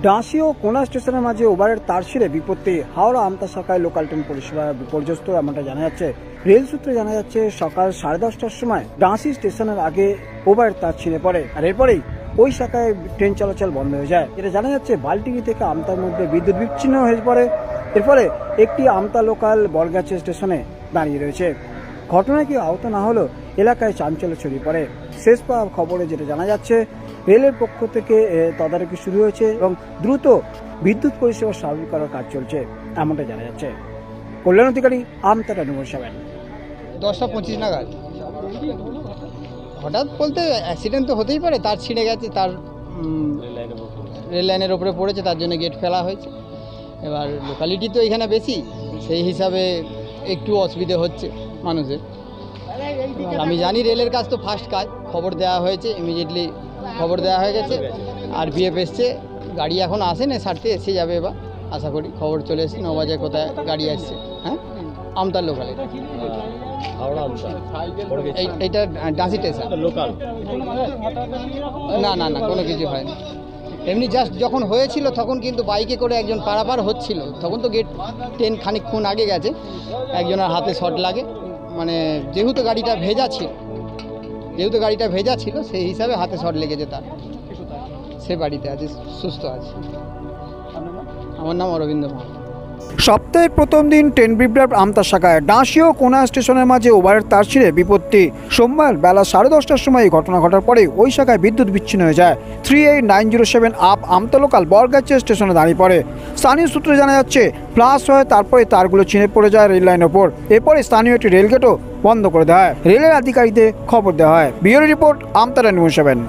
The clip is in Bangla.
ডাঁশি ও কোনা স্টেশনের মাঝে ওভারের তার ছিঁড়ে বিপত্তি, হাওড়া আমতা শাখায় লোকাল ট্রেন পরিষেবা বিপর্যস্ত এমনটা জানা যাচ্ছে। রেল সূত্রে জানা যাচ্ছে সকাল 10:30টার সময় ডাঁশি স্টেশনের আগে ওভারের তার ছিঁড়ে পড়ে, আর এরপরেই ওই শাখায় ট্রেন চলাচল বন্ধ হয়ে যায়। এটা জানা যাচ্ছে বালটিগি থেকে আমতার মধ্যে বিদ্যুৎ বিচ্ছিন্ন হয়ে পড়ে। এর ফলে একটি আমতা লোকাল বরগাছি স্টেশনে দাঁড়িয়ে রয়েছে। ঘটনায় কেউ আহত না হলেও এলাকায় চাঞ্চল্য ছড়িয়ে পড়ে। শেষ পাওয়া খবরে যেটা জানা যাচ্ছে, রেলের পক্ষ থেকে তদারকি শুরু হয়েছে এবং দ্রুত বিদ্যুৎ পরিষেবা স্বাভাবিক করার কাজ চলছে এমনটা জানা যাচ্ছে। কল্যাণ অধিকারী, আমতা নিউজ 7। 10:25 নাগাদ হঠাৎ বলতে অ্যাক্সিডেন্ট তো হতেই পারে, তার ছিঁড়ে গেছে, তার রেল লাইনের ওপরে পড়েছে, তার জন্য গেট ফেলা হয়েছে। এবার লোকালিটি তো এখানে বেশি, সেই হিসাবে একটু অসুবিধে হচ্ছে মানুষের। আমি জানি রেলের কাজ তো ফার্স্ট কাজ, খবর দেওয়া হয়েছে, ইমিডিয়েটলি খবর দেওয়া হয়ে গেছে। RPF এসছে, গাড়ি এখন আসেনি, সারতে এসে যাবে। এবার আশা করি খবর চলে এসেছে 9 বাজে কোথায় গাড়ি আসছে। হ্যাঁ, আমতার লোকালে, এইটা ডাঁশি স্টেশন লোকাল। না না না, কোনো কিছু হয়নি। এমনি জাস্ট যখন হয়েছিল তখন কিন্তু বাইকে করে একজন পারাপার হচ্ছিল, তখন তো গেট ট্রেন খানিকক্ষণ আগে গেছে, একজনের হাতে শর্ট লাগে। মানে যেহেতু গাড়িটা ভেজা ছিল সেই হিসাবে হাতে শর্ট লেগেছে তার। সে বাড়িতে আছে, সুস্থ আছে। আমার নাম অরবিন্দ মা। সপ্তাহের প্রথম দিন ট্রেন বিভ্রাট আমতা শাখায় ডাঁশি ও কোনা স্টেশনের মাঝে ওভারের তার ছিঁড়ে বিপত্তি। সোমবার বেলা 10:30টার সময় এই ঘটনা ঘটার পরে ওই শাখায় বিদ্যুৎ বিচ্ছিন্ন হয়ে যায়। 38907 আপ আমতা লোকাল বরগাছি স্টেশনে দাঁড়িয়ে পড়ে। স্থানীয় সূত্রে জানা যাচ্ছে ফ্লাশ হয়ে তারপরে তারগুলো ছিঁড়ে পড়ে যায় রেল লাইনের ওপর। এরপরে স্থানীয় একটি রেলগেটও বন্ধ করে দেওয়া হয়। রেলের আধিকারিকদের খবর দেওয়া হয়। ব্যুরো রিপোর্ট, আমতা নিউজ 7।